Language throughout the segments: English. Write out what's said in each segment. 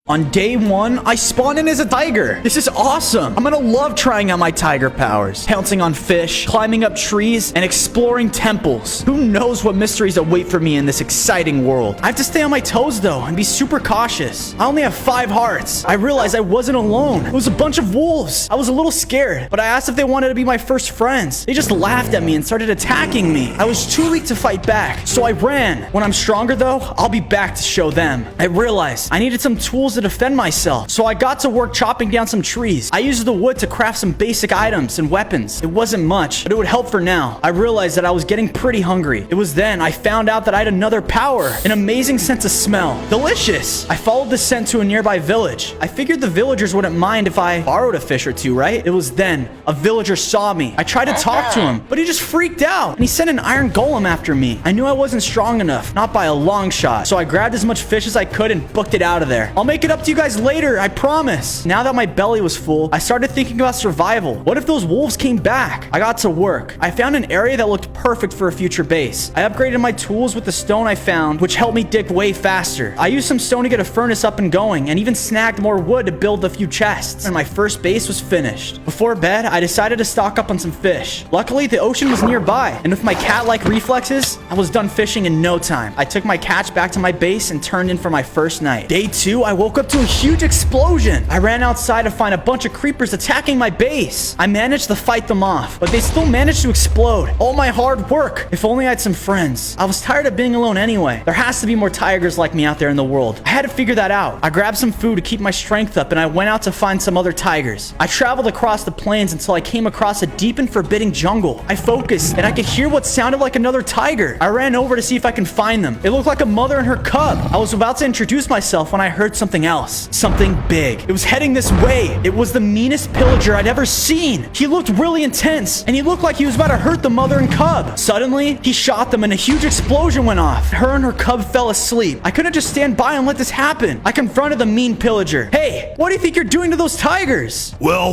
On day 1, I spawned in as a tiger. This is awesome. I'm gonna love trying out my tiger powers. Pouncing on fish, climbing up trees, and exploring temples. Who knows what mysteries await for me in this exciting world. I have to stay on my toes though and be super cautious. I only have 5 hearts. I realized I wasn't alone. It was a bunch of wolves. I was a little scared, but I asked if they wanted to be my first friends. They just laughed at me and started attacking me. I was too weak to fight back, so I ran. When I'm stronger though, I'll be back to show them. I realized I needed some tools to defend myself, so I got to work chopping down some trees. I used the wood to craft some basic items and weapons. It wasn't much, but it would help for now. I realized that I was getting pretty hungry. It was then I found out that I had another power, an amazing sense of smell. Delicious! I followed the scent to a nearby village. I figured the villagers wouldn't mind if I borrowed a fish or two, right? It was then a villager saw me. I tried to talk to him, but he just freaked out, and he sent an iron golem after me. I knew I wasn't strong enough, not by a long shot, so I grabbed as much fish as I could and booked it out of there. I'll make it up to you guys later, I promise. Now that my belly was full, I started thinking about survival. What if those wolves came back? I got to work. I found an area that looked perfect for a future base. I upgraded my tools with the stone I found, which helped me dig way faster. I used some stone to get a furnace up and going, and even snagged more wood to build a few chests, and my first base was finished. Before bed, I decided to stock up on some fish. Luckily, the ocean was nearby, and with my cat-like reflexes, I was done fishing in no time. I took my catch back to my base and turned in for my first night. Day 2, I woke up to a huge explosion. I ran outside to find a bunch of creepers attacking my base. I managed to fight them off, but they still managed to explode. All my hard work. If only I had some friends. I was tired of being alone anyway. There has to be more tigers like me out there in the world. I had to figure that out. I grabbed some food to keep my strength up, and I went out to find some other tigers. I traveled across the plains until I came across a deep and forbidding jungle. I focused, and I could hear what sounded like another tiger. I ran over to see if I can find them. It looked like a mother and her cub. I was about to introduce myself when I heard something else. Something big. It was heading this way. It was the meanest pillager I'd ever seen. He looked really intense, and he looked like he was about to hurt the mother and cub. Suddenly, he shot them and a huge explosion went off. Her and her cub fell asleep. I couldn't just stand by and let this happen. I confronted the mean pillager. Hey, what do you think you're doing to those tigers? Well.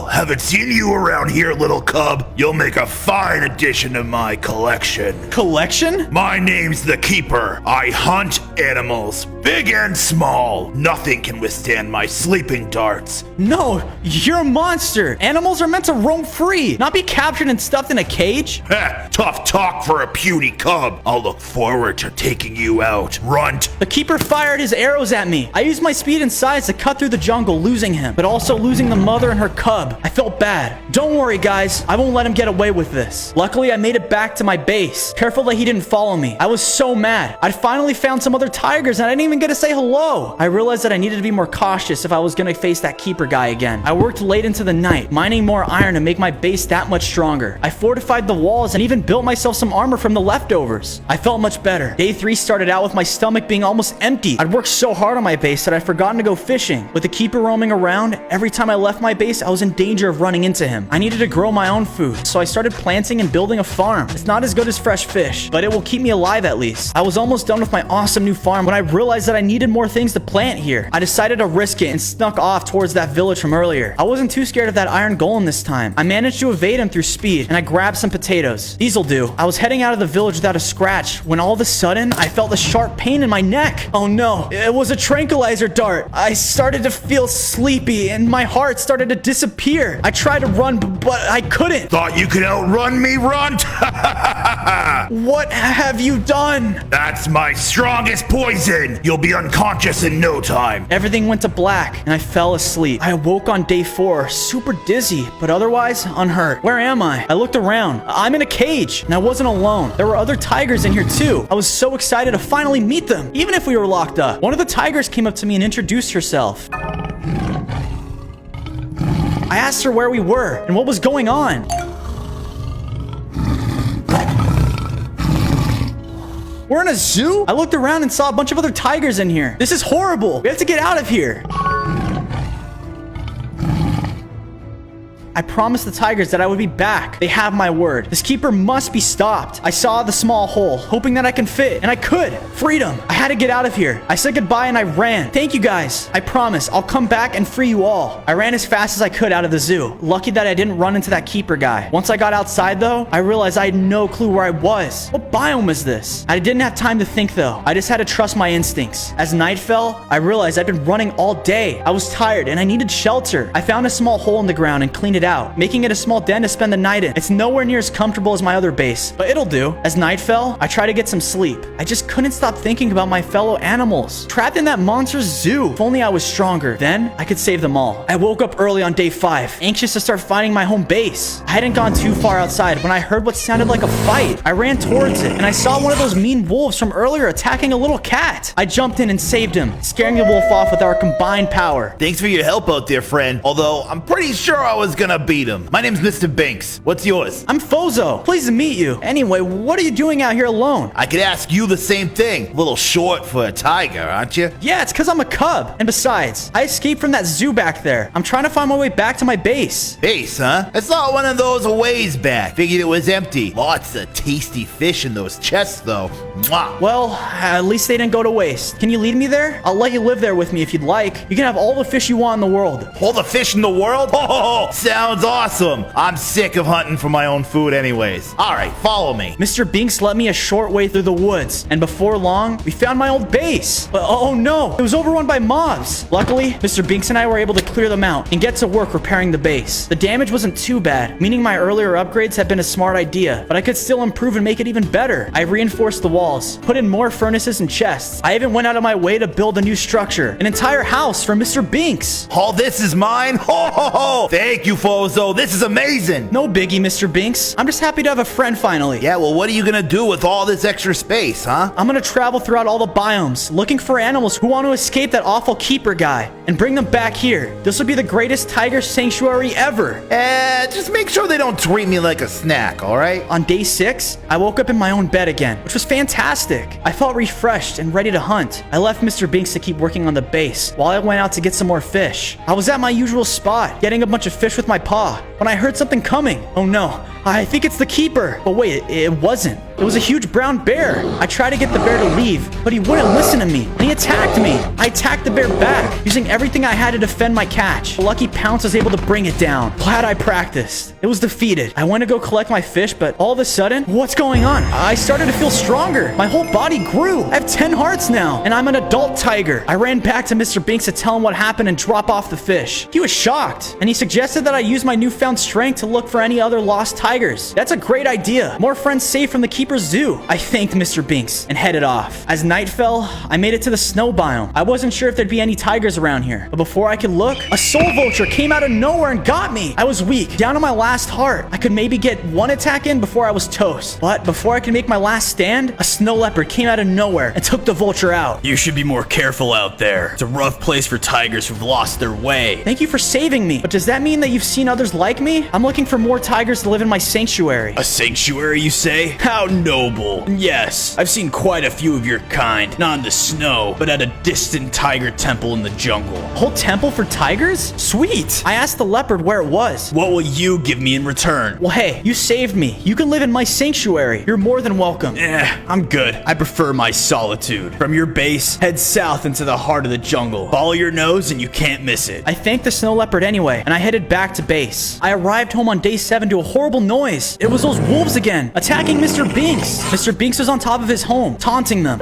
Haven't seen you around here, little cub. You'll make a fine addition to my collection. Collection? My name's the Keeper. I hunt animals, big and small. Nothing can withstand my sleeping darts. No, you're a monster. Animals are meant to roam free, not be captured and stuffed in a cage. Heh, tough talk for a puny cub. I'll look forward to taking you out, runt. The keeper fired his arrows at me. I used my speed and size to cut through the jungle, losing him, but also losing the mother and her cub. I felt bad. Don't worry, guys. I won't let him get away with this. Luckily, I made it back to my base. Careful that he didn't follow me. I was so mad. I'd finally found some other tigers, and I didn't even get to say hello. I realized that I needed to be more cautious if I was gonna face that keeper guy again. I worked late into the night, mining more iron to make my base that much stronger. I fortified the walls and even built myself some armor from the leftovers. I felt much better. Day 3 started out with my stomach being almost empty. I'd worked so hard on my base that I'd forgotten to go fishing. With the keeper roaming around, every time I left my base, I was in danger of running into him. I needed to grow my own food, so I started planting and building a farm. It's not as good as fresh fish, but it will keep me alive at least. I was almost done with my awesome new farm when I realized that I needed more things to plant here. I decided to risk it and snuck off towards that village from earlier. I wasn't too scared of that iron golem this time. I managed to evade him through speed, and I grabbed some potatoes. These'll do. I was heading out of the village without a scratch when all of a sudden, I felt a sharp pain in my neck. Oh no, it was a tranquilizer dart. I started to feel sleepy, and my heart started to disappear. I tried to run, but I couldn't. Thought you could outrun me, runt? What have you done? That's my strongest poison. You'll be unconscious in no time. Everything went to black, and I fell asleep. I awoke on day 4, super dizzy, but otherwise unhurt. Where am I? I looked around. I'm in a cage, and I wasn't alone. There were other tigers in here too. I was so excited to finally meet them, even if we were locked up. One of the tigers came up to me and introduced herself. I asked her where we were and what was going on. We're in a zoo? I looked around and saw a bunch of other tigers in here. This is horrible. We have to get out of here. I promised the tigers that I would be back. They have my word. This keeper must be stopped. I saw the small hole, hoping that I can fit, and I could. Freedom. I had to get out of here. I said goodbye and I ran. Thank you guys. I promise I'll come back and free you all. I ran as fast as I could out of the zoo. Lucky that I didn't run into that keeper guy. Once I got outside though, I realized I had no clue where I was. What biome is this? I didn't have time to think though. I just had to trust my instincts. As night fell, I realized I'd been running all day. I was tired and I needed shelter. I found a small hole in the ground and cleaned it out, making it a small den to spend the night in. It's nowhere near as comfortable as my other base, but it'll do. As night fell, I tried to get some sleep. I just couldn't stop thinking about my fellow animals, trapped in that monster's zoo. If only I was stronger, then I could save them all. I woke up early on day 5, anxious to start finding my home base. I hadn't gone too far outside when I heard what sounded like a fight. I ran towards it, and I saw one of those mean wolves from earlier attacking a little cat. I jumped in and saved him, scaring the wolf off with our combined power. Thanks for your help out there, friend. Although, I'm pretty sure I was gonna beat him. My name's Mr. Binks. What's yours? I'm Fozo. Pleased to meet you. Anyway, what are you doing out here alone? I could ask you the same thing. A little short for a tiger, aren't you? Yeah, it's because I'm a cub. And besides, I escaped from that zoo back there. I'm trying to find my way back to my base. Base, huh? I saw one of those a ways back. Figured it was empty. Lots of tasty fish in those chests, though. Mwah. Well, at least they didn't go to waste. Can you lead me there? I'll let you live there with me if you'd like. You can have all the fish you want in the world. All the fish in the world? Oh, sounds awesome. I'm sick of hunting for my own food anyways. All right, follow me. Mr. Binks led me a short way through the woods, and before long, we found my old base. But oh no, it was overrun by mobs. Luckily, Mr. Binks and I were able to clear them out and get to work repairing the base. The damage wasn't too bad, meaning my earlier upgrades had been a smart idea, but I could still improve and make it even better. I reinforced the walls, put in more furnaces and chests. I even went out of my way to build a new structure, an entire house for Mr. Binks. All this is mine? Ho, ho, ho. Thank you, Fozo. This is amazing. No biggie, Mr. Binks. I'm just happy to have a friend finally. Yeah, well, what are you gonna do with all this extra space, huh? I'm gonna travel throughout all the biomes, looking for animals who want to escape that awful keeper guy and bring them back here. This will be the greatest tiger sanctuary ever. Just make sure they don't treat me like a snack, all right? On day 6, I woke up in my own bed again, which was fantastic. I felt refreshed and ready to hunt. I left Mr. Binks to keep working on the base while I went out to get some more fish. I was at my usual spot, getting a bunch of fish with my paw, when I heard something coming. Oh no, I think it's the keeper. But wait, it wasn't. It was a huge brown bear. I tried to get the bear to leave, but he wouldn't listen to me, and he attacked me. I attacked the bear back, using everything I had to defend my catch. Lucky Pounce was able to bring it down. Glad I practiced. It was defeated. I went to go collect my fish, but all of a sudden, what's going on? I started to feel stronger. My whole body grew. I have 10 hearts now, and I'm an adult tiger. I ran back to Mr. Binks to tell him what happened and drop off the fish. He was shocked, and he suggested that I use my newfound strength to look for any other lost tigers. That's a great idea. More friends saved from the keeper's zoo. I thanked Mr. Binks and headed off. As night fell, I made it to the snow biome. I wasn't sure if there'd be any tigers around here, but before I could look, a soul vulture came out of nowhere and got me. I was weak, down to my last heart. I could maybe get one attack in before I was toast. But before I could make my last stand, a snow leopard came out of nowhere and took the vulture out. You should be more careful out there. It's a rough place for tigers who've lost their way. Thank you for saving me. But does that mean that you've seen others like me? I'm looking for more tigers to live in my sanctuary. A sanctuary, you say? How noble. Yes, I've seen quite a few of your kind. Not in the snow, but at a distant tiger temple in the jungle. A whole temple for tigers? Sweet. I asked the leopard where it was. What will you give me in return? Well, hey, you saved me. You can live in my sanctuary. You're more than welcome. I'm good. I prefer my solitude. From your base, head south into the heart of the jungle. Follow your nose and you can't miss it. I thanked the snow leopard anyway, and I headed back to base. I arrived home on day 7 to a horrible noise. It was those wolves again, attacking Mr. Binks. Mr. Binks was on top of his home, taunting them.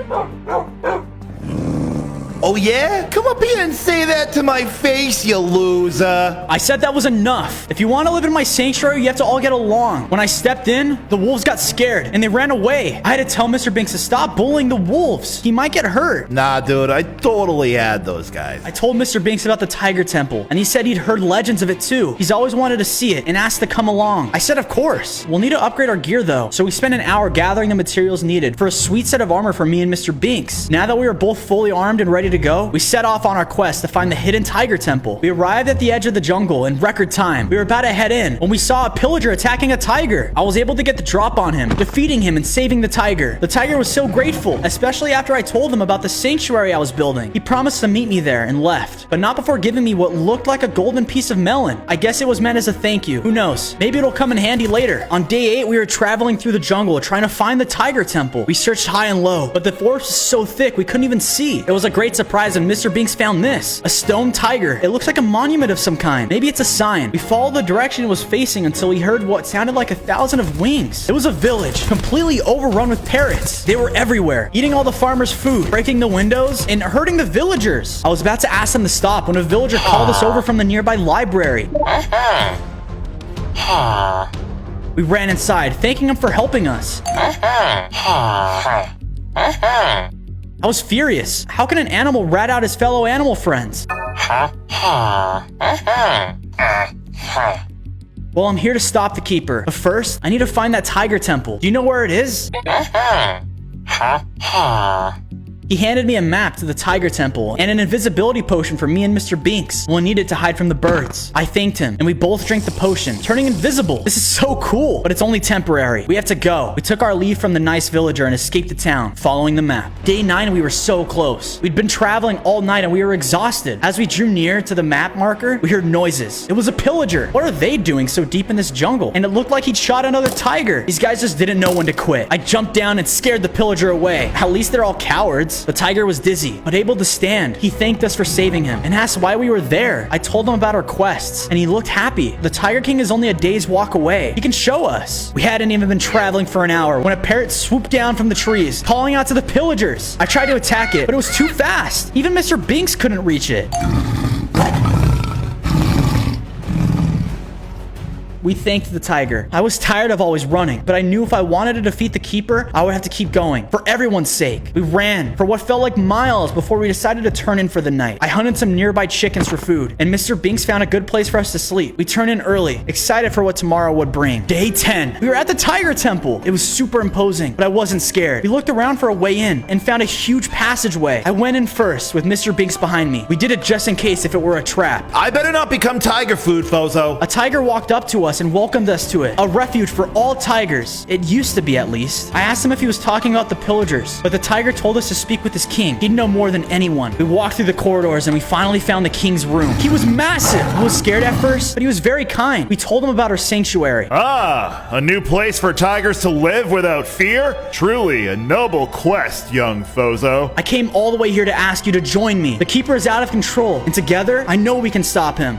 Oh yeah? Come up here and say that to my face, you loser. I said that was enough. If you want to live in my sanctuary, you have to all get along. When I stepped in, the wolves got scared and they ran away. I had to tell Mr. Binks to stop bullying the wolves. He might get hurt. Nah, dude, I totally had those guys. I told Mr. Binks about the Tiger Temple, and he said he'd heard legends of it too. He's always wanted to see it and asked to come along. I said of course. We'll need to upgrade our gear though, so we spent an hour gathering the materials needed for a sweet set of armor for me and Mr. Binks. Now that we were both fully armed and ready to go, we set off on our quest to find the hidden Tiger Temple. We arrived at the edge of the jungle in record time. We were about to head in when we saw a pillager attacking a tiger. I was able to get the drop on him, defeating him and saving the tiger. The tiger was so grateful, especially after I told him about the sanctuary I was building. He promised to meet me there and left. first, but not before giving me what looked like a golden piece of melon. I guess it was meant as a thank you. Who knows? Maybe it'll come in handy later. On day 8, we were traveling through the jungle trying to find the tiger temple. We searched high and low, but the forest was so thick we couldn't even see. It was a great surprise when Mr. Binks found this. A stone tiger. It looks like a monument of some kind. Maybe it's a sign. We followed the direction it was facing until we heard what sounded like 1,000 of wings. It was a village, completely overrun with parrots. They were everywhere, eating all the farmers' food, breaking the windows, and hurting the villagers. I was about to ask them to stop when a villager called us over from the nearby library. We ran inside, thanking him for helping us. I was furious. How can an animal rat out his fellow animal friends? Well, I'm here to stop the keeper. But first, I need to find that tiger temple. Do you know where it is? He handed me a map to the tiger temple and an invisibility potion for me and Mr. Binks. We'll need it to hide from the birds. I thanked him, and we both drank the potion, turning invisible. This is so cool, but it's only temporary. We have to go. We took our leave from the nice villager and escaped the town, following the map. Day 9, we were so close. We'd been traveling all night and we were exhausted. As we drew near to the map marker, we heard noises. It was a pillager. What are they doing so deep in this jungle? And it looked like he'd shot another tiger. These guys just didn't know when to quit. I jumped down and scared the pillager away. At least they're all cowards. The tiger was dizzy, but able to stand. He thanked us for saving him and asked why we were there. I told him about our quests, and he looked happy. The Tiger King is only a day's walk away. He can show us. We hadn't even been traveling for an hour when a parrot swooped down from the trees, calling out to the pillagers. I tried to attack it, but it was too fast. Even Mr. Binks couldn't reach it. We thanked the tiger. I was tired of always running, but I knew if I wanted to defeat the keeper, I would have to keep going. For everyone's sake. We ran for what felt like miles before we decided to turn in for the night. I hunted some nearby chickens for food, and Mr. Binks found a good place for us to sleep. We turned in early, excited for what tomorrow would bring. Day 10. We were at the tiger temple. It was super imposing, but I wasn't scared. We looked around for a way in and found a huge passageway. I went in first with Mr. Binks behind me. We did it just in case if it were a trap. I better not become tiger food, Fozo. A tiger walked up to us and welcomed us to it. A refuge for all tigers. It used to be, at least. I asked him if he was talking about the pillagers, but the tiger told us to speak with his king. He'd know more than anyone. We walked through the corridors and we finally found the king's room. He was massive. I was scared at first, but he was very kind. We told him about our sanctuary. Ah, a new place for tigers to live without fear? Truly a noble quest, young Fozo. I came all the way here to ask you to join me. The keeper is out of control, and together, I know we can stop him.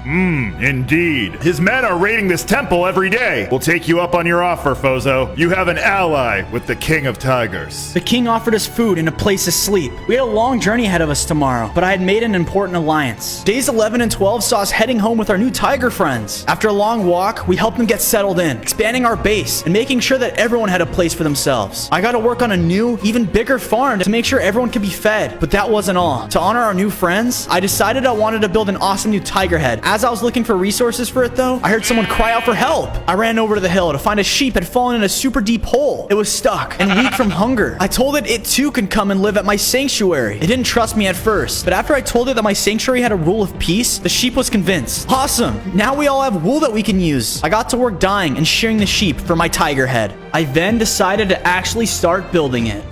Indeed. His men are raiding this temple every day. We'll take you up on your offer, Fozo. You have an ally with the King of Tigers. The king offered us food and a place to sleep. We had a long journey ahead of us tomorrow, but I had made an important alliance. Days 11 and 12 saw us heading home with our new tiger friends. After a long walk, we helped them get settled in, expanding our base and making sure that everyone had a place for themselves. I got to work on a new, even bigger farm to make sure everyone could be fed, but that wasn't all. To honor our new friends, I decided I wanted to build an awesome new tiger head. As I was looking for resources for it though, I heard someone cry out for help. I ran over to the hill to find a sheep had fallen in a super deep hole. It was stuck and weak from hunger. I told it too could come and live at my sanctuary. It didn't trust me at first, but after I told it that my sanctuary had a rule of peace, the sheep was convinced. Awesome! Now we all have wool that we can use. I got to work dyeing and shearing the sheep for my tiger head. I then decided to actually start building it.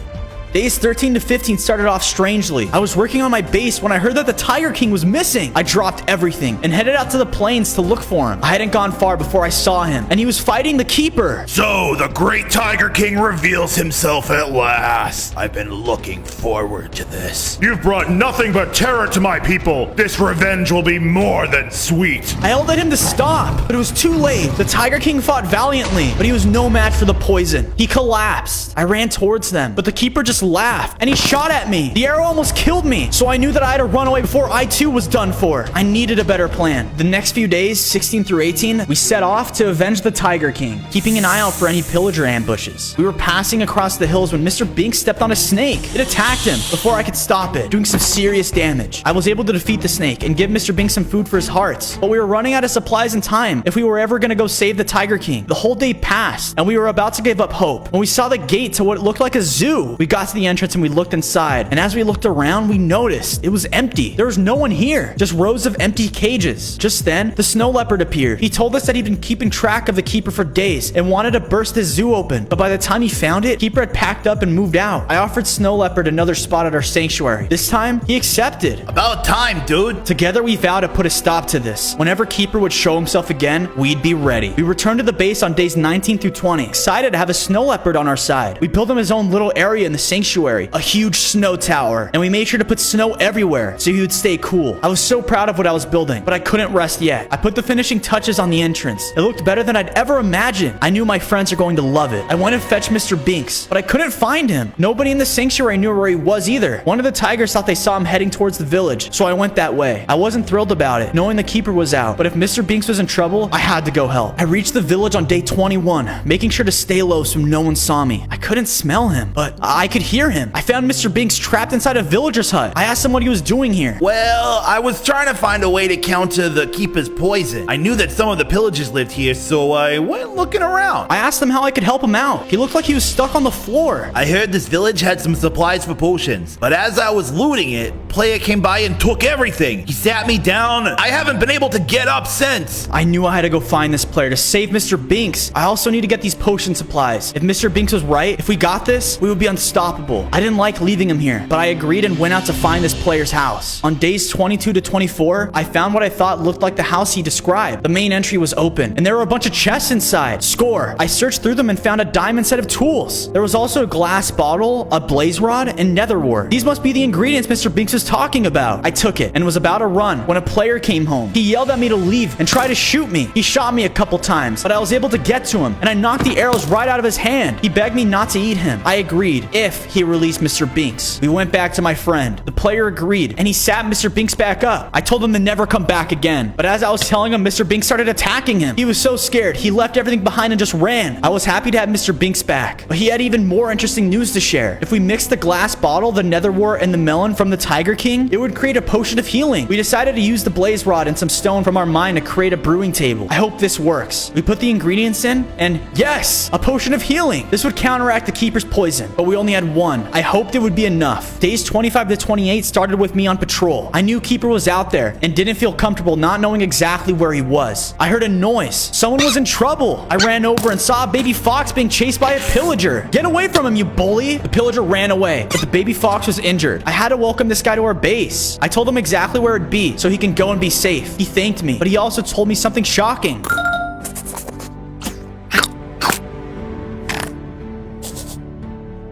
Days 13 to 15 started off strangely. I was working on my base when I heard that the Tiger King was missing. I dropped everything and headed out to the plains to look for him. I hadn't gone far before I saw him, and he was fighting the keeper. So, the great Tiger King reveals himself at last. I've been looking forward to this. You've brought nothing but terror to my people. This revenge will be more than sweet. I yelled at him to stop, but it was too late. The Tiger King fought valiantly, but he was no match for the poison. He collapsed. I ran towards them, but the keeper just laughed, and he shot at me. The arrow almost killed me, so I knew that I had to run away before I too was done for. I needed a better plan. The next few days, 16 through 18, we set off to avenge the Tiger King, keeping an eye out for any pillager ambushes. We were passing across the hills when Mr. Binks stepped on a snake. It attacked him before I could stop it, doing some serious damage. I was able to defeat the snake and give Mr. Binks some food for his hearts, but we were running out of supplies and time if we were ever going to go save the Tiger King. The whole day passed, and we were about to give up hope when we saw the gate to what looked like a zoo. We got to to the entrance and we looked inside. And as we looked around, we noticed it was empty. There was no one here, just rows of empty cages. Just then, the snow leopard appeared. He told us that he'd been keeping track of the keeper for days and wanted to burst his zoo open. But by the time he found it, keeper had packed up and moved out. I offered Snow Leopard another spot at our sanctuary. This time, he accepted. About time, dude. Together, we vowed to put a stop to this. Whenever Keeper would show himself again, we'd be ready. We returned to the base on days 19 through 20, excited to have a Snow Leopard on our side. We built him his own little area in the sanctuary, a huge snow tower, and we made sure to put snow everywhere so he would stay cool. I was so proud of what I was building, but I couldn't rest yet. I put the finishing touches on the entrance. It looked better than I'd ever imagined. I knew my friends are going to love it. I went and fetched Mr. Binks, but I couldn't find him. Nobody in the sanctuary knew where he was either. One of the tigers thought they saw him heading towards the village, so I went that way. I wasn't thrilled about it, knowing the keeper was out, but if Mr. Binks was in trouble, I had to go help. I reached the village on day 21, making sure to stay low so no one saw me. I couldn't smell him, but I could hear him. I found Mr. Binks trapped inside a villager's hut. I asked him what he was doing here. Well, I was trying to find a way to counter the keeper's poison. I knew that some of the pillagers lived here, so I went looking around. I asked him how I could help him out. He looked like he was stuck on the floor. I heard this village had some supplies for potions, but as I was looting it, player came by and took everything. He sat me down. I haven't been able to get up since. I knew I had to go find this player to save Mr. Binks. I also need to get these potion supplies. If Mr. Binks was right, if we got this, we would be unstoppable. I didn't like leaving him here, but I agreed and went out to find this player's house. On days 22 to 24, I found what I thought looked like the house he described. The main entry was open, and there were a bunch of chests inside. Score! I searched through them and found a diamond set of tools. There was also a glass bottle, a blaze rod, and nether wart. These must be the ingredients Mr. Binks was talking about. I took it and was about to run when a player came home. He yelled at me to leave and tried to shoot me. He shot me a couple times, but I was able to get to him, and I knocked the arrows right out of his hand. He begged me not to eat him. I agreed if he released Mr. Binks. We went back to my friend. The player agreed, and he sat Mr. Binks back up. I told him to never come back again, but as I was telling him, Mr. Binks started attacking him. He was so scared, he left everything behind and just ran. I was happy to have Mr. Binks back, but he had even more interesting news to share. If we mixed the glass bottle, the nether wart, and the melon from the Tiger King, it would create a potion of healing. We decided to use the blaze rod and some stone from our mine to create a brewing table. I hope this works. We put the ingredients in, and yes, a potion of healing. This would counteract the keeper's poison, but we only had one. I hoped it would be enough. Days 25 to 28 started with me on patrol. I knew Keeper was out there and didn't feel comfortable not knowing exactly where he was. I heard a noise. Someone was in trouble. I ran over and saw a baby fox being chased by a pillager. Get away from him, you bully! The pillager ran away, but the baby fox was injured. I had to welcome this guy to our base. I told him exactly where it'd be so he can go and be safe. He thanked me, but he also told me something shocking.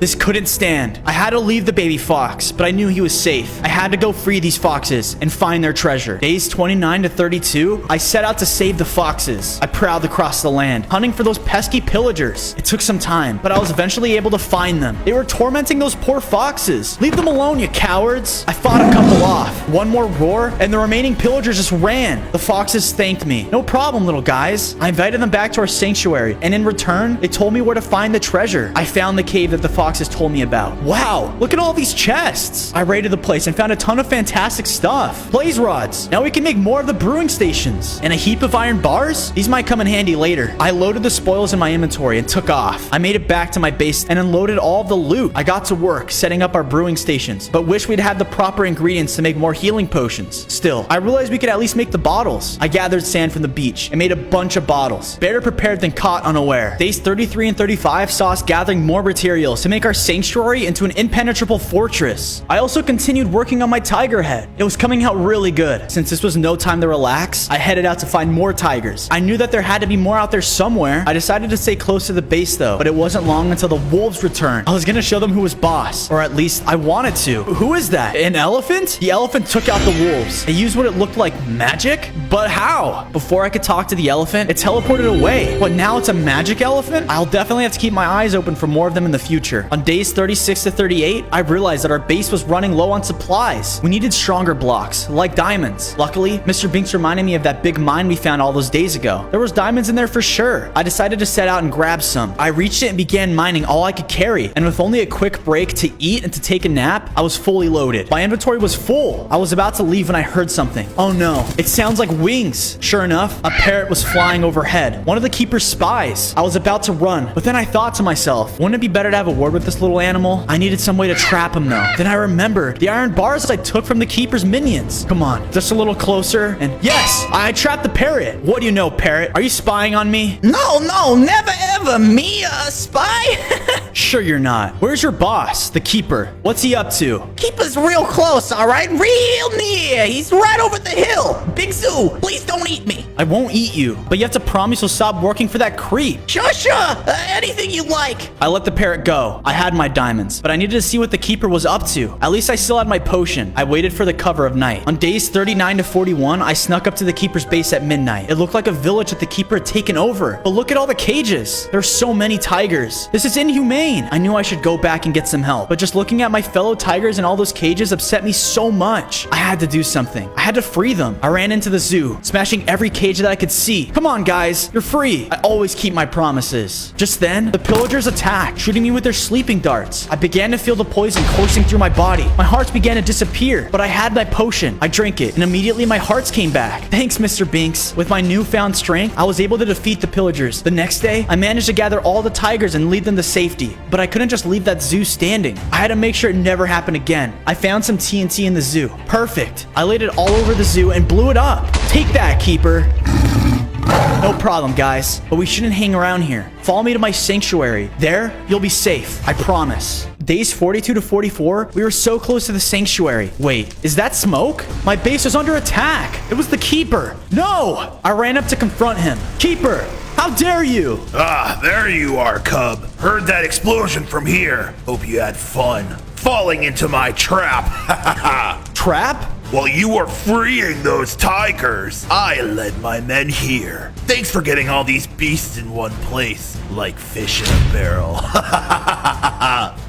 This couldn't stand. I had to leave the baby fox, but I knew he was safe. I had to go free these foxes and find their treasure. Days 29 to 32, I set out to save the foxes. I prowled across the land, hunting for those pesky pillagers. It took some time, but I was eventually able to find them. They were tormenting those poor foxes. Leave them alone, you cowards. I fought a couple off. One more roar, and the remaining pillagers just ran. The foxes thanked me. No problem, little guys. I invited them back to our sanctuary, and in return, they told me where to find the treasure. I found the cave that the foxes told me about. Wow, look at all these chests. I raided the place and found a ton of fantastic stuff. Blaze rods. Now we can make more of the brewing stations. And a heap of iron bars? These might come in handy later. I loaded the spoils in my inventory and took off. I made it back to my base and unloaded all of the loot. I got to work setting up our brewing stations, but wish we'd had the proper ingredients to make more healing potions. Still, I realized we could at least make the bottles. I gathered sand from the beach and made a bunch of bottles. Better prepared than caught unaware. Days 33 and 35 saw us gathering more materials to make our sanctuary into an impenetrable fortress. I also continued working on my tiger head. It was coming out really good. Since this was no time to relax, I headed out to find more tigers. I knew that there had to be more out there somewhere. I decided to stay close to the base though, but it wasn't long until the wolves returned. I was gonna show them who was boss, or at least I wanted to. Who is that? An elephant? The elephant took out the wolves. They used what it looked like magic? But how? Before I could talk to the elephant, it teleported away. But now it's a magic elephant? I'll definitely have to keep my eyes open for more of them in the future. On days 36 to 38, I realized that our base was running low on supplies. We needed stronger blocks, like diamonds. Luckily, Mr. Binks reminded me of that big mine we found all those days ago. There was diamonds in there for sure. I decided to set out and grab some. I reached it and began mining all I could carry, and with only a quick break to eat and to take a nap, I was fully loaded. My inventory was full. I was about to leave when I heard something. Oh no, it sounds like wings. Sure enough, a parrot was flying overhead. One of the keeper's spies. I was about to run, but then I thought to myself, wouldn't it be better to have a word with this little animal. I needed some way to trap him though. Then I remembered the iron bars I took from the keeper's minions. Come on, just a little closer. And yes, I trapped the parrot. What do you know, parrot? Are you spying on me? No, never ever. Me, a spy? Sure you're not. Where's your boss, the keeper? What's he up to? Keep us real close, all right? Real near. He's right over the hill. Big Zoo, please don't eat me. I won't eat you, but you have to promise you'll stop working for that creep. Sure. Anything you like. I let the parrot go. I had my diamonds, but I needed to see what the keeper was up to. At least I still had my potion. I waited for the cover of night. On days 39 to 41, I snuck up to the keeper's base at midnight. It looked like a village that the keeper had taken over. But look at all the cages. There are so many tigers. This is inhumane. I knew I should go back and get some help, but just looking at my fellow tigers and all those cages upset me so much. I had to do something. I had to free them. I ran into the zoo, smashing every cage that I could see. Come on, guys. You're free. I always keep my promises. Just then, the pillagers attacked, shooting me with their sleeping darts. I began to feel the poison coursing through my body. My hearts began to disappear, but I had my potion. I drank it, and immediately my hearts came back. Thanks, Mr. Binks. With my newfound strength, I was able to defeat the pillagers. The next day, I managed to gather all the tigers and lead them to safety, but I couldn't just leave that zoo standing. I had to make sure it never happened again. I found some TNT in the zoo. Perfect. I laid it all over the zoo and blew it up. Take that, keeper. No problem, guys, but we shouldn't hang around here. Follow me to my sanctuary. There, you'll be safe. I promise. Days 42 to 44, we were so close to the sanctuary. Wait, is that smoke? My base was under attack. It was the keeper. No! I ran up to confront him. Keeper, how dare you? Ah, there you are, cub. Heard that explosion from here. Hope you had fun falling into my trap. Trap? While you were freeing those tigers, I led my men here. Thanks for getting all these beasts in one place, like fish in a barrel.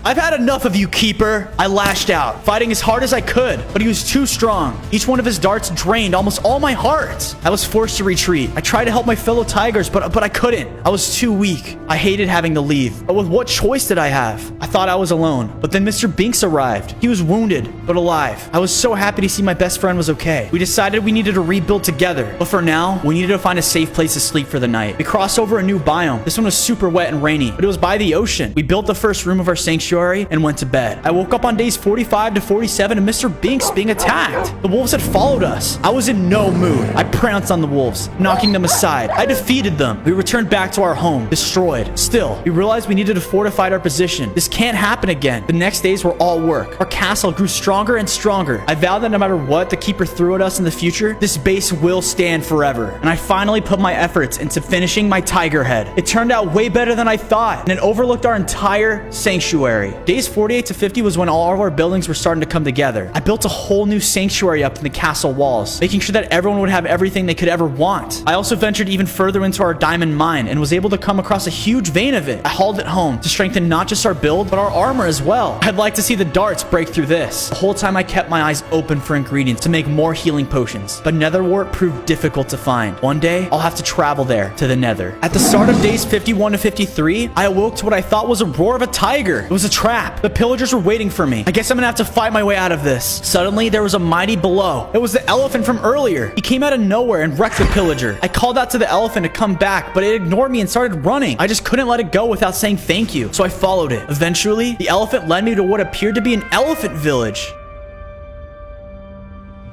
I've had enough of you, Keeper. I lashed out, fighting as hard as I could, but he was too strong. Each one of his darts drained almost all my hearts. I was forced to retreat. I tried to help my fellow tigers, but I couldn't. I was too weak. I hated having to leave, but with what choice did I have? I thought I was alone, but then Mr. Binks arrived. He was wounded, but alive. I was so happy to see my best friend was okay. We decided we needed to rebuild together, but for now, we needed to find a safe place to sleep for the night. We crossed over a new biome. This one was super wet and rainy, but it was by the ocean. We built the first room of our sanctuary and went to bed. I woke up on days 45 to 47 and Mr. Binks being attacked. The wolves had followed us. I was in no mood. I pounced on the wolves, knocking them aside. I defeated them. We returned back to our home, destroyed. Still, we realized we needed to fortify our position. This can't happen again. The next days were all work. Our castle grew stronger and stronger. I vowed that no matter what the Keeper threw at us in the future, this base will stand forever. And I finally put my efforts into finishing my tiger head. It turned out way better than I thought, and it overlooked our entire sanctuary. Days 48 to 50 was when all of our buildings were starting to come together. I built a whole new sanctuary up in the castle walls, making sure that everyone would have everything they could ever want. I also ventured even further into our diamond mine and was able to come across a huge vein of it. I hauled it home to strengthen not just our build, but our armor as well. I'd like to see the darts break through this. The whole time I kept my eyes open for ingredients to make more healing potions, but netherwort proved difficult to find. One day, I'll have to travel there to the nether. At the start of days 51 to 53, I awoke to what I thought was a roar of a tiger. It was a trap. The pillagers were waiting for me. I guess I'm gonna have to fight my way out of this. Suddenly, there was a mighty blow. It was the elephant from earlier. He came out of nowhere and wrecked the pillager. I called out to the elephant to come back, but it ignored me and started running. I just couldn't let it go without saying thank you, so I followed it. Eventually, the elephant led me to what appeared to be an elephant village.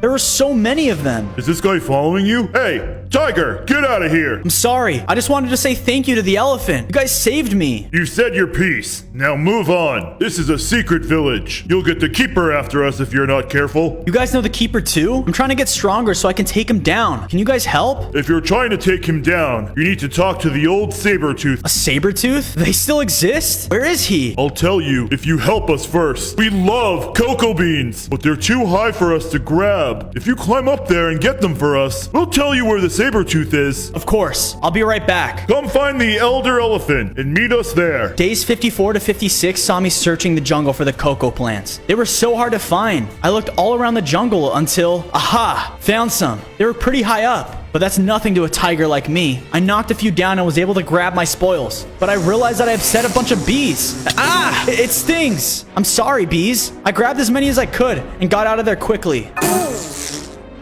There were so many of them. Is this guy following you? Hey, tiger, get out of here. I'm sorry. I just wanted to say thank you to the elephant. You guys saved me. You said your piece. Now move on. This is a secret village. You'll get the Keeper after us if you're not careful. You guys know the Keeper too? I'm trying to get stronger so I can take him down. Can you guys help? If you're trying to take him down, you need to talk to the old Sabertooth. A Sabertooth? They still exist? Where is he? I'll tell you if you help us first. We love cocoa beans, but they're too high for us to grab. If you climb up there and get them for us, we'll tell you where the Sabertooth is. Of course. I'll be right back. Come find the Elder Elephant and meet us there. Days 54 to 56 saw me searching the jungle for the cocoa plants. They were so hard to find. I looked all around the jungle until, aha, found some. They were pretty high up. But that's nothing to a tiger like me. I knocked a few down and was able to grab my spoils. But I realized that I upset a bunch of bees. Ah! It stings! I'm sorry, bees. I grabbed as many as I could and got out of there quickly.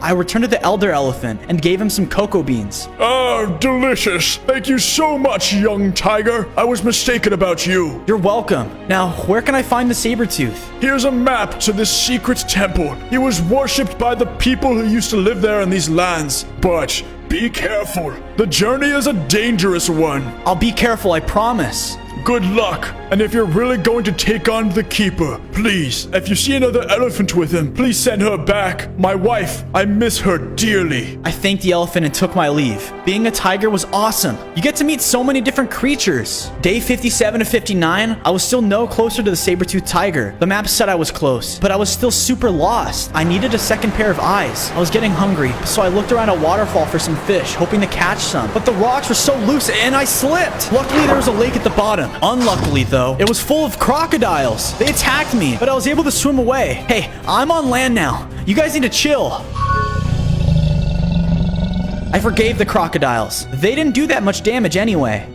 I returned to the elder elephant and gave him some cocoa beans. Oh, delicious. Thank you so much, young tiger. I was mistaken about you. You're welcome. Now, where can I find the saber-tooth? Here's a map to this secret temple. He was worshipped by the people who used to live there in these lands. But be careful. The journey is a dangerous one. I'll be careful, I promise. Good luck. And if you're really going to take on the Keeper, please, if you see another elephant with him, please send her back. My wife, I miss her dearly. I thanked the elephant and took my leave. Being a tiger was awesome. You get to meet so many different creatures. Day 57 to 59, I was still no closer to the saber-toothed tiger. The map said I was close, but I was still super lost. I needed a second pair of eyes. I was getting hungry, so I looked around a waterfall for some fish, hoping to catch some. But the rocks were so loose and I slipped. Luckily, there was a lake at the bottom. Unluckily, though, it was full of crocodiles. They attacked me, but I was able to swim away. Hey, I'm on land now. You guys need to chill. I forgave the crocodiles. They didn't do that much damage anyway.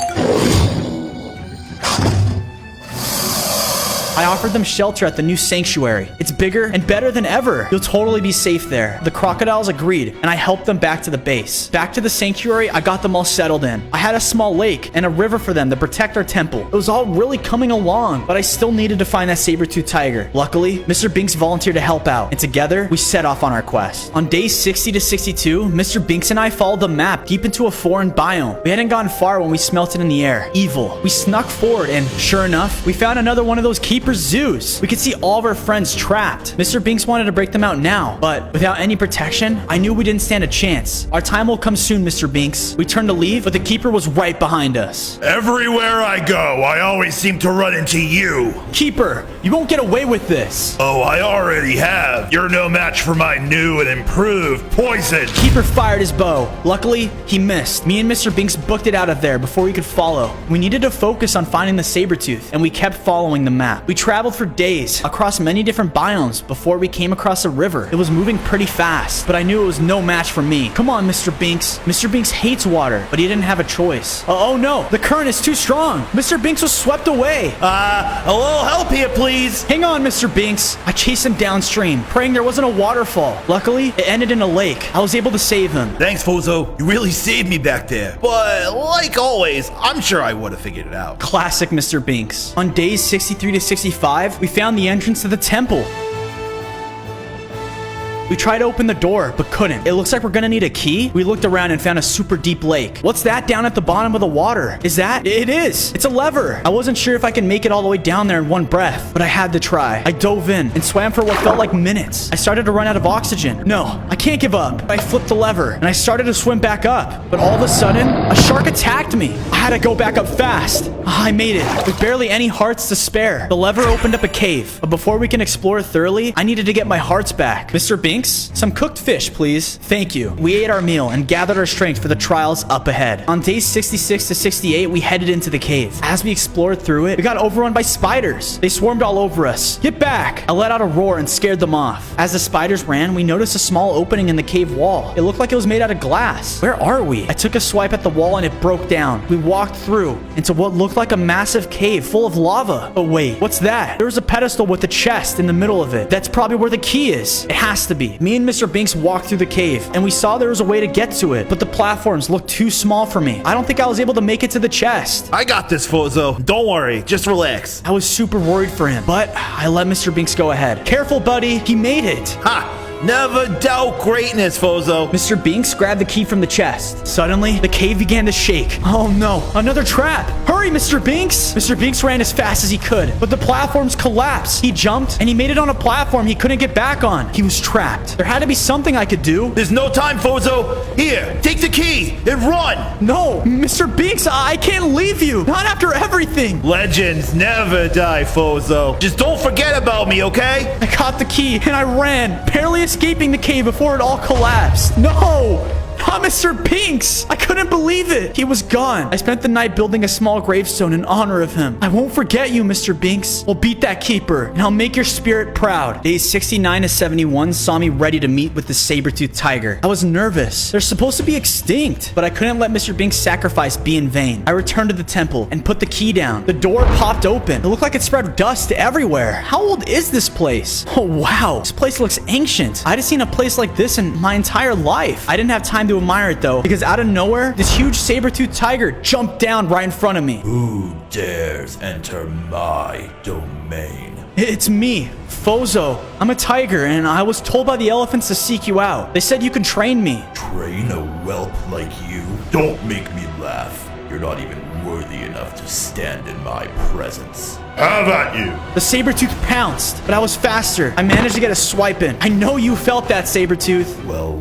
I offered them shelter at the new sanctuary. It's bigger and better than ever. You'll totally be safe there. The crocodiles agreed, and I helped them back to the base. Back to the sanctuary, I got them all settled in. I had a small lake and a river for them to protect our temple. It was all really coming along, but I still needed to find that saber-toothed tiger. Luckily, Mr. Binks volunteered to help out, and together, we set off on our quest. On days 60 to 62, Mr. Binks and I followed the map deep into a foreign biome. We hadn't gone far when we smelt it in the air. Evil. We snuck forward, and sure enough, we found another one of those keepers zoos. We could see all of our friends trapped. Mr. Binks wanted to break them out now, but without any protection, I knew we didn't stand a chance. Our time will come soon, Mr. Binks. We turned to leave, but the keeper was right behind us. Everywhere I go, I always seem to run into you. Keeper, you won't get away with this. Oh, I already have. You're no match for my new and improved poison. Keeper fired his bow. Luckily, he missed. Me and Mr. Binks booked it out of there before we could follow. We needed to focus on finding the saber-tooth, and we kept following the map. We traveled for days across many different biomes before we came across a river. It was moving pretty fast, but I knew it was no match for me. Come on, Mr. Binks. Mr. Binks hates water, but he didn't have a choice. Oh no, the current is too strong. Mr. Binks was swept away. A little help here, please. Hang on, Mr. Binks. I chased him downstream, praying there wasn't a waterfall. Luckily, it ended in a lake. I was able to save him. Thanks, Fozo. You really saved me back there. But like always, I'm sure I would have figured it out. Classic Mr. Binks. On days 63 to 65, we found the entrance to the temple. We tried to open the door, but couldn't. It looks like we're gonna need a key. We looked around and found a super deep lake. What's that down at the bottom of the water? Is that? It is. It's a lever. I wasn't sure if I could make it all the way down there in one breath, but I had to try. I dove in and swam for what felt like minutes. I started to run out of oxygen. No, I can't give up. I flipped the lever and I started to swim back up. But all of a sudden, a shark attacked me. I had to go back up fast. I made it with barely any hearts to spare. The lever opened up a cave, but before we can explore it thoroughly, I needed to get my hearts back. Mr. Binks, some cooked fish, please. Thank you. We ate our meal and gathered our strength for the trials up ahead. On days 66 to 68, we headed into the cave. As we explored through it, we got overrun by spiders. They swarmed all over us. Get back! I let out a roar and scared them off. As the spiders ran, we noticed a small opening in the cave wall. It looked like it was made out of glass. Where are we? I took a swipe at the wall and it broke down. We walked through into what looked like a massive cave full of lava. But wait, what's that? There was a pedestal with a chest in the middle of it. That's probably where the key is. It has to be. Me and Mr. Binks walked through the cave, and we saw there was a way to get to it, but the platforms looked too small for me. I don't think I was able to make it to the chest. I got this, Fozo. Don't worry. Just relax. I was super worried for him, but I let Mr. Binks go ahead. Careful, buddy. He made it. Ha! Never doubt greatness, Fozo. Mr. Binks grabbed the key from the chest. Suddenly, the cave began to shake. Oh no, another trap. Hurry, Mr. Binks. Mr. Binks ran as fast as he could, but the platforms collapsed. He jumped, and he made it on a platform he couldn't get back on. He was trapped. There had to be something I could do. There's no time, Fozo. Here, take the key and run. No, Mr. Binks, I can't leave you. Not after everything. Legends never die, Fozo. Just don't forget about me, okay? I caught the key, and I ran, barely escaping the cave before it all collapsed. No! not Mr. Binks. I couldn't believe it. He was gone. I spent the night building a small gravestone in honor of him. I won't forget you, Mr. Binks. We'll beat that keeper, and I'll make your spirit proud. Days 69 to 71 saw me ready to meet with the saber-toothed tiger. I was nervous. They're supposed to be extinct, but I couldn't let Mr. Binks' sacrifice be in vain. I returned to the temple and put the key down. The door popped open. It looked like it spread dust everywhere. How old is this place? Oh, wow. This place looks ancient. I hadn't seen a place like this in my entire life. I didn't have time to admire it, though, because out of nowhere, this huge saber-toothed tiger jumped down right in front of me. Who dares enter my domain? It's me, Fozo. I'm a tiger, and I was told by the elephants to seek you out. They said you can train me. Train a whelp like you? Don't make me laugh. You're not even worthy enough to stand in my presence. Have at you. The saber-tooth pounced, but I was faster. I managed to get a swipe in. I know you felt that, saber-tooth. Well.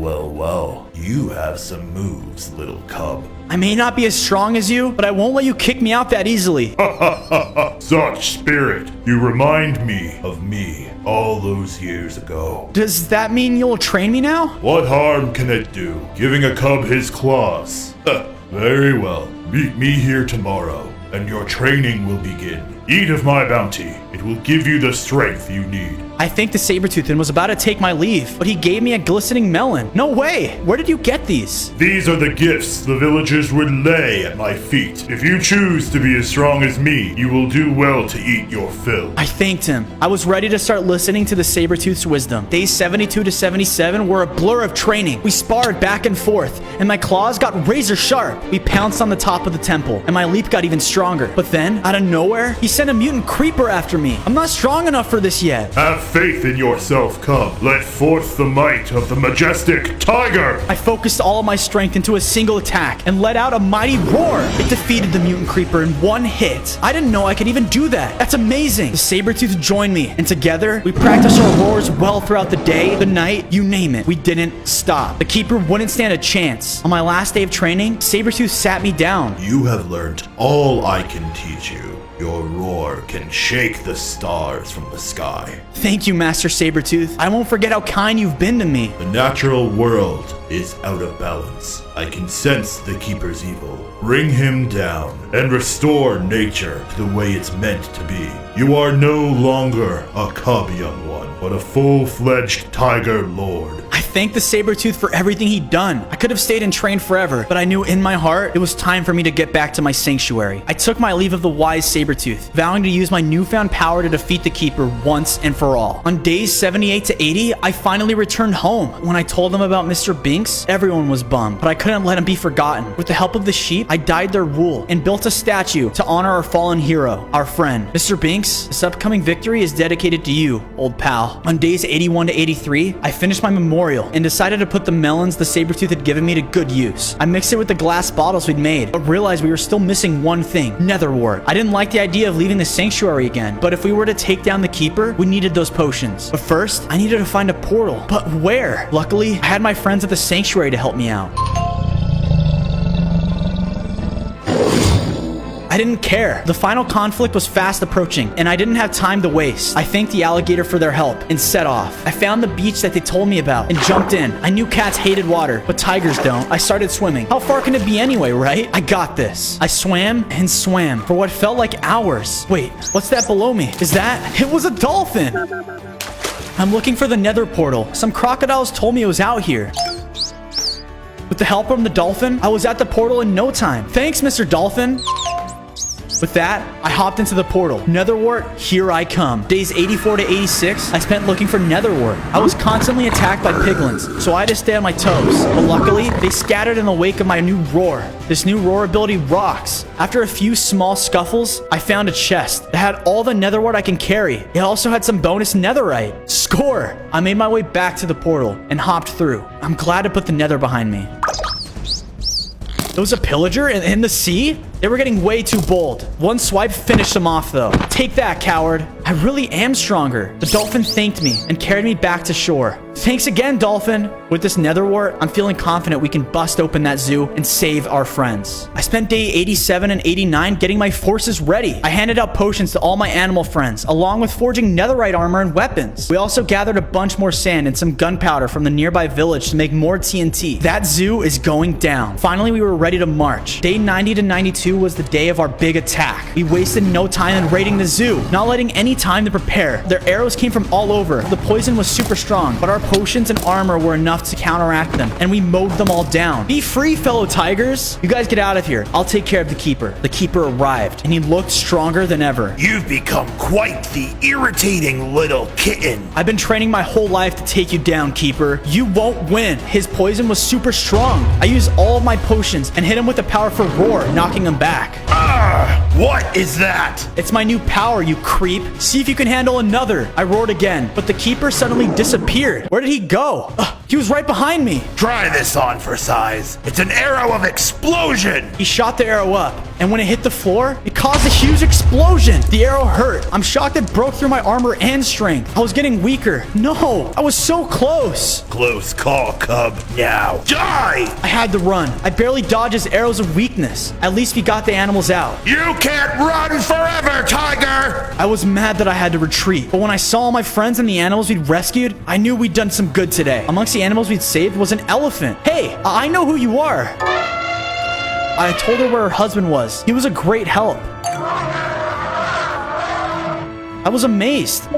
You have some moves, little cub. I may not be as strong as you, but I won't let you kick me out that easily. Such spirit. You remind me of me all those years ago. Does that mean you'll train me now? What harm can it do, giving a cub his claws? Very well. Meet me here tomorrow, and your training will begin. Eat of my bounty. It will give you the strength you need. I thanked the saber-tooth and was about to take my leave, but he gave me a glistening melon. No way! Where did you get these? These are the gifts the villagers would lay at my feet. If you choose to be as strong as me, you will do well to eat your fill. I thanked him. I was ready to start listening to the saber-tooth's wisdom. Days 72 to 77 were a blur of training. We sparred back and forth, and my claws got razor sharp. We pounced on the top of the temple, and my leap got even stronger. But then, out of nowhere, he sent a mutant creeper after me. I'm not strong enough for this yet. Have faith in yourself, cub. Let forth the might of the majestic tiger. I focused all of my strength into a single attack and let out a mighty roar. It defeated the mutant creeper in one hit. I didn't know I could even do that. That's amazing. The saber-tooth joined me, and together, we practiced our roars well throughout the day, the night, you name it. We didn't stop. The keeper wouldn't stand a chance. On my last day of training, saber-tooth sat me down. You have learned all I can teach you. Your roar can shake the stars from the sky. Thank you, Master Sabertooth. I won't forget how kind you've been to me. The natural world is out of balance. I can sense the Keeper's evil. Bring him down and restore nature to the way it's meant to be. You are no longer a cub, young one, but a full-fledged Tiger Lord. I thank the Sabertooth for everything he'd done. I could have stayed and trained forever, but I knew in my heart it was time for me to get back to my sanctuary. I took my leave of the wise Sabertooth, vowing to use my newfound power to defeat the Keeper once and for all. On days 78 to 80, I finally returned home. When I told them about Mr. Binks, everyone was bummed, but I couldn't let him be forgotten. With the help of the sheep, I dyed their wool and built a statue to honor our fallen hero, our friend. Mr. Binks, this upcoming victory is dedicated to you, old pal. On days 81 to 83, I finished my memorial and decided to put the melons the Sabertooth had given me to good use. I mixed it with the glass bottles we'd made, but realized we were still missing one thing, netherwort. I didn't like the idea of leaving the sanctuary again, but if we were to take down the Keeper, we needed those potions. But first, I needed to find a portal. But where? Luckily, I had my friends at the sanctuary to help me out. I didn't care. The final conflict was fast approaching, and I didn't have time to waste. I thanked the alligator for their help and set off. I found the beach that they told me about and jumped in. I knew cats hated water, but tigers don't. I started swimming. How far can it be anyway, right? I got this. I swam and swam for what felt like hours. Wait, what's that below me? Is that? It was a dolphin! I'm looking for the nether portal. Some crocodiles told me it was out here. With the help from the dolphin, I was at the portal in no time. Thanks, Mr. Dolphin. With that, I hopped into the portal. Netherwort, here I come. Days 84 to 86, I spent looking for netherwort. I was constantly attacked by piglins, so I had to stay on my toes. But luckily, they scattered in the wake of my new roar. This new roar ability rocks. After a few small scuffles, I found a chest that had all the netherwort I can carry. It also had some bonus netherite. Score! I made my way back to the portal and hopped through. I'm glad to put the nether behind me. There was a pillager in the sea? They were getting way too bold. One swipe finished them off, though. Take that, coward. I really am stronger. The dolphin thanked me and carried me back to shore. Thanks again, Dolphin. With this nether wart, I'm feeling confident we can bust open that zoo and save our friends. I spent day 87 and 89 getting my forces ready. I handed out potions to all my animal friends, along with forging netherite armor and weapons. We also gathered a bunch more sand and some gunpowder from the nearby village to make more TNT. That zoo is going down. Finally, we were ready to march. Day 90 to 92 was the day of our big attack. We wasted no time in raiding the zoo, not letting any time to prepare. Their arrows came from all over. The poison was super strong, but our potions and armor were enough to counteract them, and we mowed them all down. Be free, fellow tigers. You guys get out of here. I'll take care of the keeper. The keeper arrived, and he looked stronger than ever. You've become quite the irritating little kitten. I've been training my whole life to take you down, keeper. You won't win. His poison was super strong. I used all of my potions and hit him with the powerful roar, knocking him back. What is that? It's my new power, you creep. See if you can handle another. I roared again, but the keeper suddenly disappeared. Where did he go? He was right behind me. Try this on for size. It's an arrow of explosion. He shot the arrow up, and when it hit the floor, it caused a huge explosion. The arrow hurt. I'm shocked it broke through my armor and strength. I was getting weaker. No, I was so close. Close call, cub. Now, die! I had to run. I barely dodged his arrows of weakness. At least we got the animals out. You can't run forever, tiger! I was mad that I had to retreat, but when I saw all my friends and the animals we'd rescued, I knew we'd done some good today. Amongst the animals we'd saved was an elephant. Hey, I know who you are. I told her where her husband was. He was a great help. I was amazed.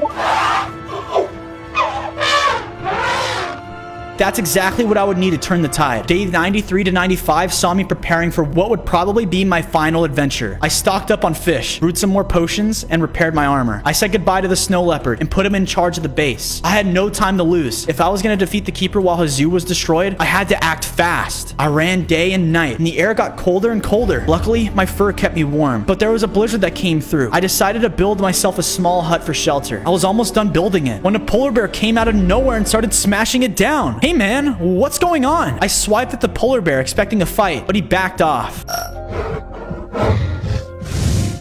That's exactly what I would need to turn the tide. Day 93 to 95 saw me preparing for what would probably be my final adventure. I stocked up on fish, brewed some more potions, and repaired my armor. I said goodbye to the snow leopard and put him in charge of the base. I had no time to lose. If I was going to defeat the keeper while his zoo was destroyed, I had to act fast. I ran day and night, and the air got colder and colder. Luckily, my fur kept me warm, but there was a blizzard that came through. I decided to build myself a small hut for shelter. I was almost done building it when a polar bear came out of nowhere and started smashing it down. Hey man, what's going on? I swiped at the polar bear expecting a fight, but he backed off.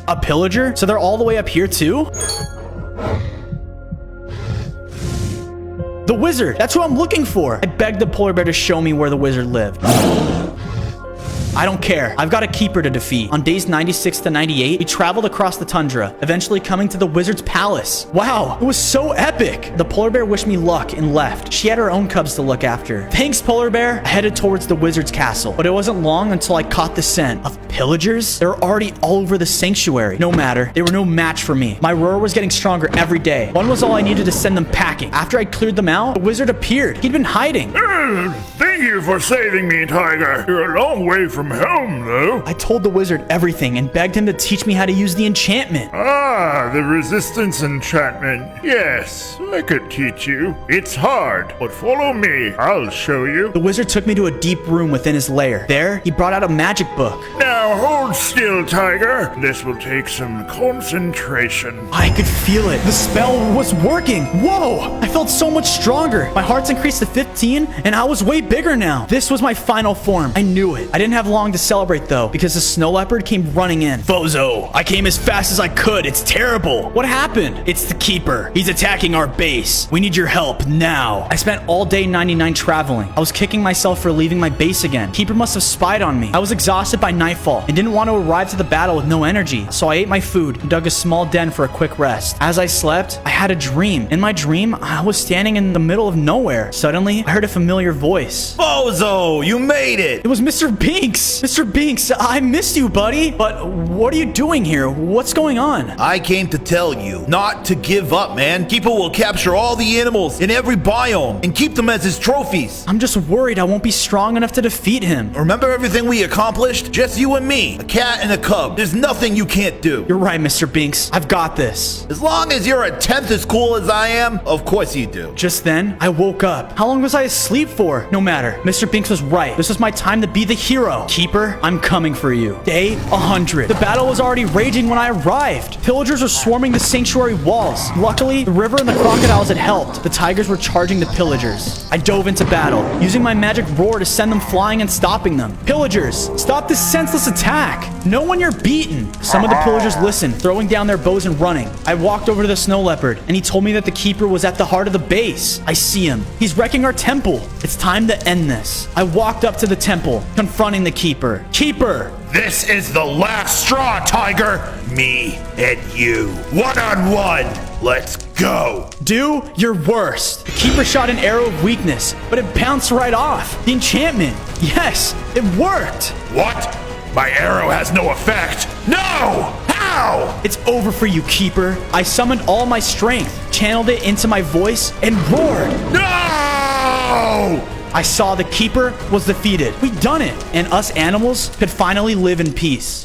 A pillager? So they're all the way up here too? The wizard! That's who I'm looking for! I begged the polar bear to show me where the wizard lived. I don't care. I've got a keeper to defeat. On days 96 to 98, we traveled across the tundra, eventually coming to the wizard's palace. Wow, it was so epic. The polar bear wished me luck and left. She had her own cubs to look after. Thanks, polar bear. I headed towards the wizard's castle, but it wasn't long until I caught the scent of pillagers. They were already all over the sanctuary. No matter, they were no match for me. My roar was getting stronger every day. One was all I needed to send them packing. After I cleared them out, the wizard appeared. He'd been hiding. Thank you for saving me, Tiger. You're a long way from home, though. I told the wizard everything and begged him to teach me how to use the enchantment. Ah, the resistance enchantment. Yes, I could teach you. It's hard, but follow me. I'll show you. The wizard took me to a deep room within his lair. There, he brought out a magic book. Now hold still, Tiger. This will take some concentration. I could feel it. The spell was working. Whoa! I felt so much stronger. My heart's increased to 15, and I was way bigger now. This was my final form. I knew it. I didn't have long to celebrate, though, because the snow leopard came running in. Bozo, I came as fast as I could. It's terrible. What happened? It's the keeper. He's attacking our base. We need your help now. I spent all day 99 traveling. I was kicking myself for leaving my base again. Keeper must have spied on me. I was exhausted by nightfall and didn't want to arrive to the battle with no energy, so I ate my food and dug a small den for a quick rest. As I slept, I had a dream. In my dream, I was standing in the middle of nowhere. Suddenly, I heard a familiar voice. Bozo, you made it! It was Mr. Binks! Mr. Binks, I missed you, buddy! But what are you doing here? What's going on? I came to tell you not to give up, man. Keeper will capture all the animals in every biome and keep them as his trophies. I'm just worried I won't be strong enough to defeat him. Remember everything we accomplished? Just you and me, a cat and a cub. There's nothing you can't do. You're right, Mr. Binks. I've got this. As long as you're a tenth as cool as I am, of course you do. Just then, I woke up. How long was I asleep for? No matter. Mr. Binks was right. This was my time to be the hero. Keeper, I'm coming for you. Day 100. The battle was already raging when I arrived. Pillagers were swarming the sanctuary walls. Luckily, the river and the crocodiles had helped. The tigers were charging the pillagers. I dove into battle, using my magic roar to send them flying and stopping them. Pillagers, stop this senseless attack. No one, you're beaten. Some of the pillagers listened, throwing down their bows and running. I walked over to the snow leopard, and he told me that the keeper was at the heart of the base. I see him. He's wrecking our temple. It's time to end this. I walked up to the temple, confronting the keeper. Keeper! This is the last straw, Tiger. Me and you. One-on-one. Let's go. Do your worst. The keeper shot an arrow of weakness, but it bounced right off. The enchantment. Yes, it worked. What? My arrow has no effect. No! How? It's over for you, keeper. I summoned all my strength, channeled it into my voice, and roared. No! I saw the keeper was defeated. We'd done it, and us animals could finally live in peace.